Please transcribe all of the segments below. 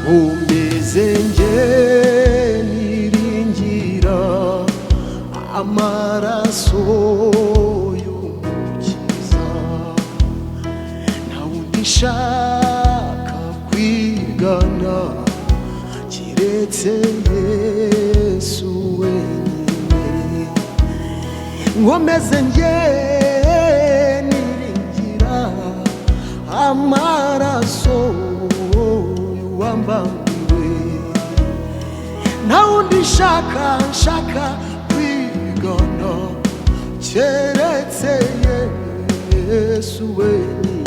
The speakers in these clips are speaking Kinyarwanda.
umeze nge niringira amaraso y'umukiza, nta wundi nshaka kwigana kiretse Yesu wenyine. Nkomeze nge niringira amaraso y'uwambambiwe, nta wundi nshaka kwigana keretse Yesu wenyine.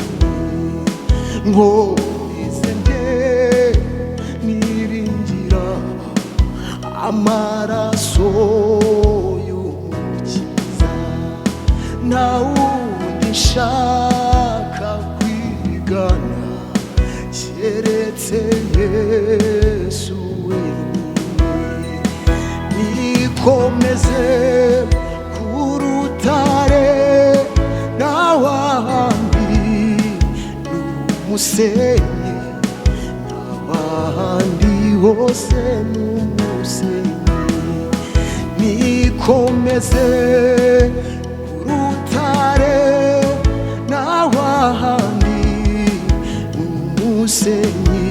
Nkomeze nge niringira amaraso y'umukiza, nta wundi nshaka kwigana keretse Yesu wenyine. Nikomeze ku rutare n'ahandi n'umusenyi, n'ahandi hose n'umusenyi. Nikomeze ku rutare n'ahandi n'umusenyi,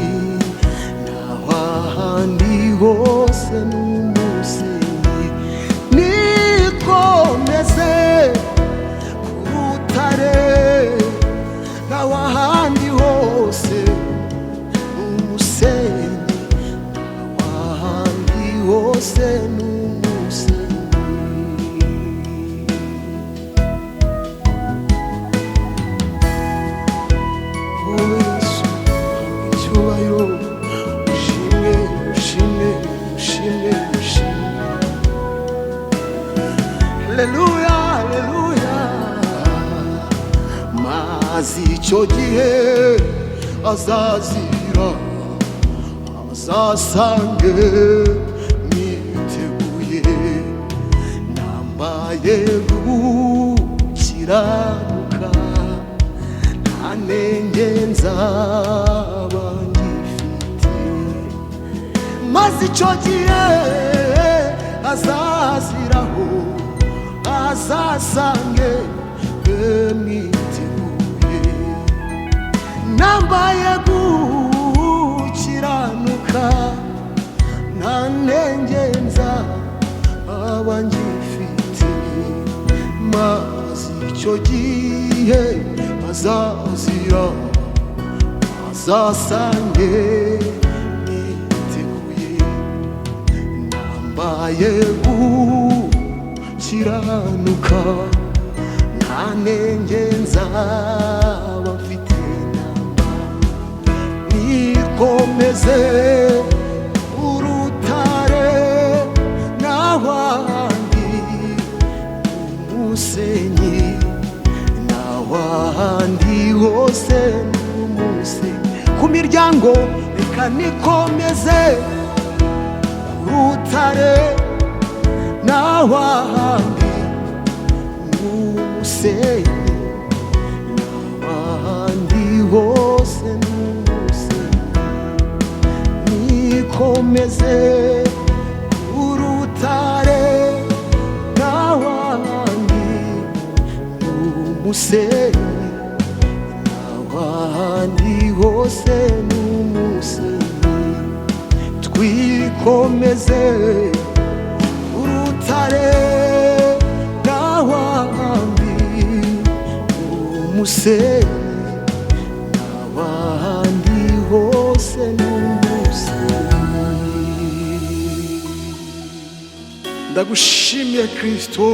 n'ahandi hose n'umusenyi. Nikomeze ku rutare n'ahandi hose n'umusenyi, n'ahandi hose n'umusenyi. Haleluya, haleluya. Mazi icyo gihe azazira azasange niteguye, nambaye gukiranuka, nta nenge nzaba ngifite. Mazi icyo gihe azaziraho azasange mwiteguye, nambaye gukiranuka, nta nenge nzaba ngifite. Maze icyo gihe azazira azasange mwiteguye, nambaye gukiranuka, nta nenge nzaba mfite namba. Nikomeze urutare n'ahandi n'umusenyi, n'ahandi hose n'umusenyi. Ku miryango reka nikomeze urutare n'ahandi n'umusenyi, n'ahandi hose n'umusenyi. Nikomeze urutare n'ahandi n'umusenyi, n'ahandi hose n'umusenyi. Twikomeze urutare n'ahandi n'umusenyi, n'ahandi hose n'umusenyi. Ndagushimiye Kristo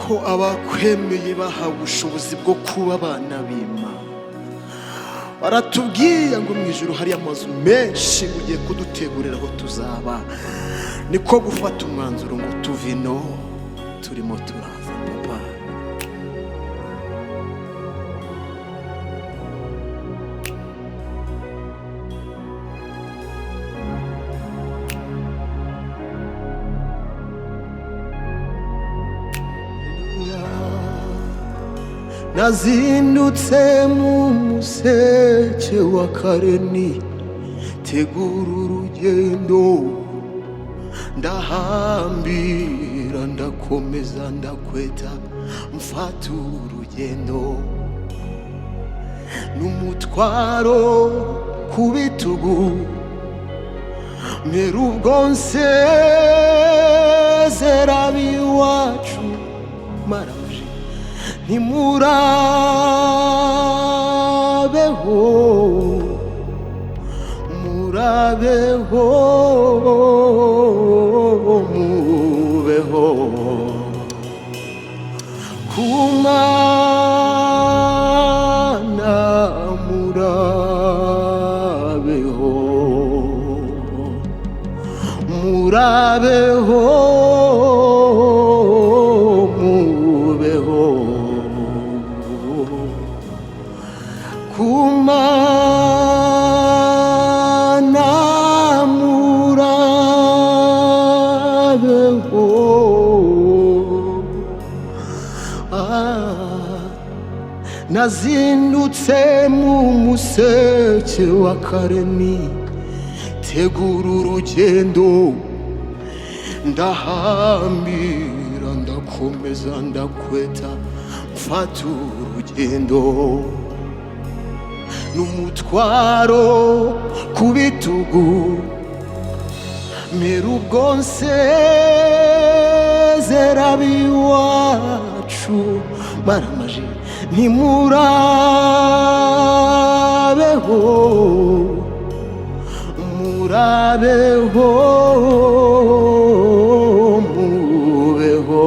ko abakwemeye bahawe ubushobozi bwo kuba abana b'Imana. Baratubwiye ngo mu ijuru hari amazu menshi ugiye kudutegurira aho tuzaba. Niko gufata umwanzuro ngo tuve ino turimo turaza papa. Nazindutse mu museke wa Kareni tegura urugendo, ndahambira ndakomeza ndakweta, mfata urugendo n'umutwaro ku bitugu, mbere ubwo nsezera ab'iwacu maramaje, ntimurabeho murabeho mubeho ku Mana, murabeho murabeho mubeho ku Mana, murabeho. Nazindutse mu museke wa Kareni, tegura urugendo, ndahambira ndakomeza ndakweta, mfata urugendo n'umutwaro ku bitugu, mbere ubwo nsezera ab'iwacu maramaje, ntimurabeho murabeho mubeho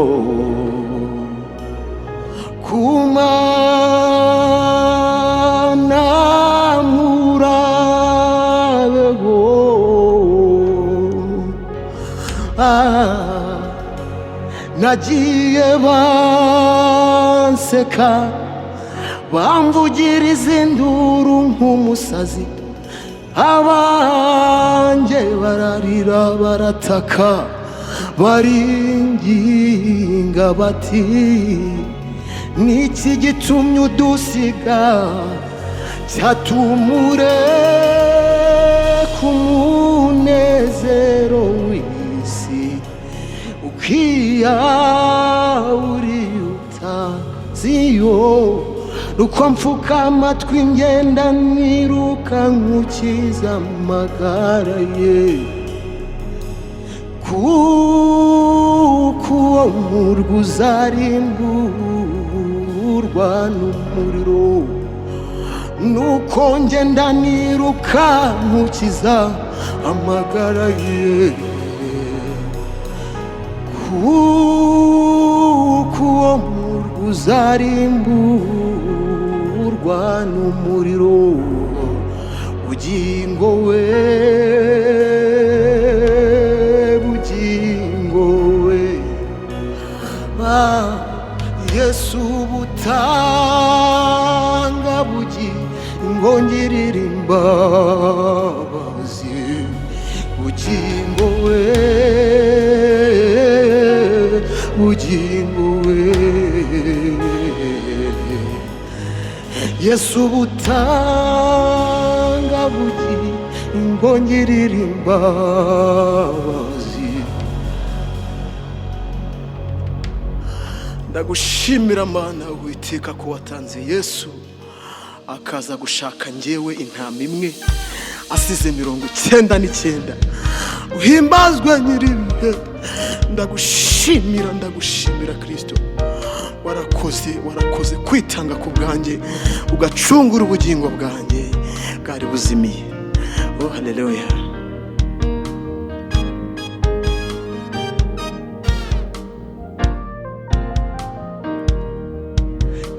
ku Mana, murabeho. Nagiye banseka bamvugiriza induru nk'umusazi, abanjye bararira barataka baringinga bati, niki gitumye udusiga cyatumure ku munezero w'isi, ukiyawuriyuta ziyo, nuko mfuka amatwi ngenda niruka nkukiza amagara ye, kuko uwo murwa uzarimburwa n'umuriro, nuko ngenda niruka nkukiza amagara ye, kuko uwo murwa uzarimburwa n'umuriro, bugingo we bugingo we. Yesu butanga bugingo, ngirira imbabazi, bugingo we bugingo we. Yesu butanga bugingo, ngirira imbabazi. Ndagushimira Mana Uwiteka ko watanze Yesu akaza gushaka njyewe intama imwe, asize 99. Uhimbazwe nyiribihe. Ndagushimira Kristo, warakoze kwitanga ku bwanjye, ugacungura ubugingo bwanjye bwari buzimiye. Oh haleluya.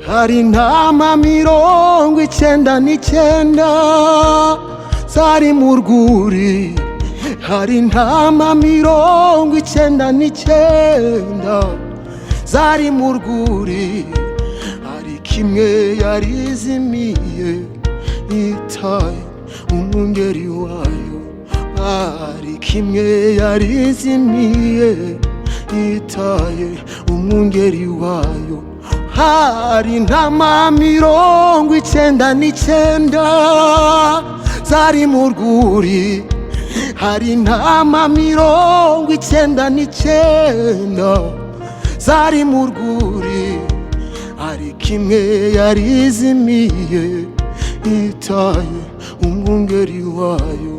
Hari intama 99 zari mu rwuri, hari intama 99 zari mu rwuri, hari kimwe yarizimiye itaye umwungeri wayo, hari kimwe yarizimiye itaye umwungeri wayo. Hari intama 99 zari mu rwuri, hari intama 99 zari mu rwuri, ariko imwe yari izimiye itaye umwungeri wayo,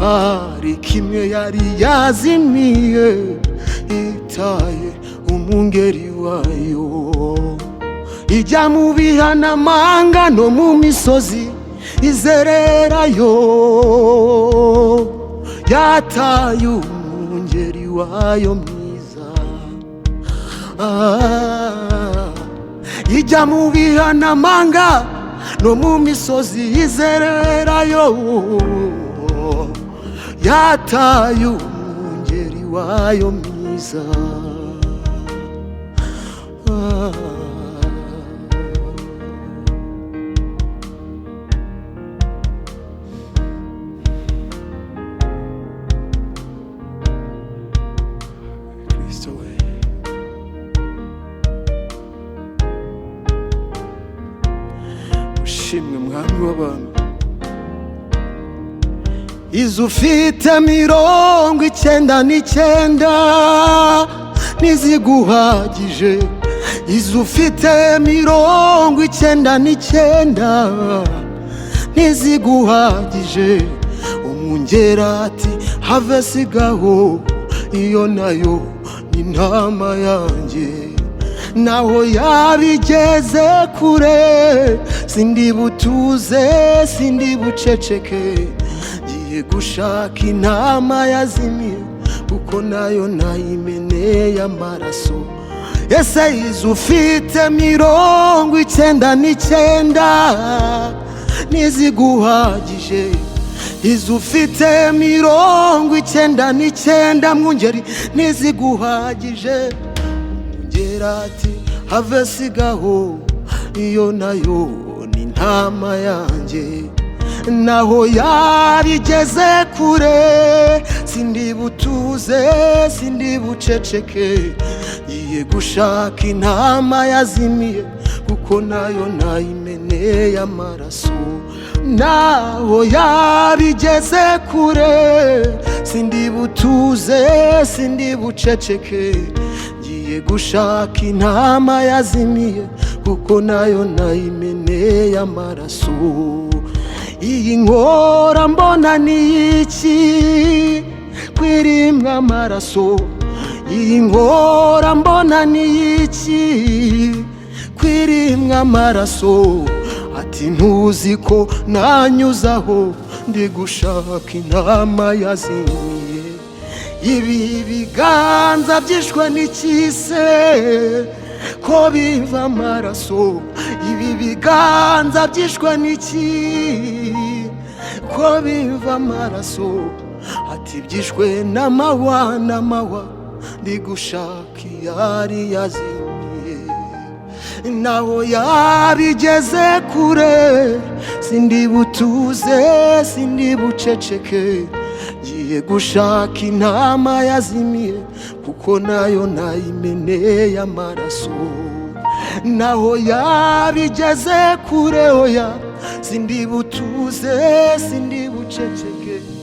ariko imwe yari yazimiye itaye umwungeri wayo. Ijya mu bihanamanga no mu misozi izererayo, yataye umwungeri wayo mwiza. Ijya mu bihanamanga no mu misozi izererayo, yataye umwungeri wayo mwiza. Ushimwe mwami w'abantu, izo ufite 99 ntiziguhagije, izo ufite 99 ntiziguhagije. Umwungeri ati have sigaho, iyo nayo ni intama yanjye. Naho yabigeze kure, sindi butuze sindi buceceke, ngiye gushaka intama yazimiye, kuko nayo nayimeneye amaraso. Ese izo ufite 99 ntiziguhagije, izo ufite 99 mwungeri ntiziguhagije. Umwungeri ati have sigaho, iyo nayo ni intama yanjye. Naho yabigeze kure, sindi butuze sindi buceceke, ngiye gushaka intama yazimiye, kuko nayo nayimeneye amaraso. Naho yabigeze kure, sindi butuze sindi buceceke, ngiye gushaka intama yazimiye, kuko nayo nayimeneye amaraso. Iyi nkora mbona ni iki kwirimwa amaraso, iyi nkora mbona ni iki kwirimwa amaraso. Ati ntuzi ko nanyuzaho ndi gushaka intama yazimiye. Ibi biganza byishwe n'ikise ko biva amaraso, ibi biganza byishwe n'iki ko biva amaraso. Ati byishwe n'amahwa n'amahwa, ndi gushaka iyari yazimiye. Naho yabigeze kure, sindi butuze sindi buceceke, ngiye gushaka intama yazimiye, kuko nayo nayimeneye amaraso. Naho yabigeze kure, oya sindi butuze sindi buceceke.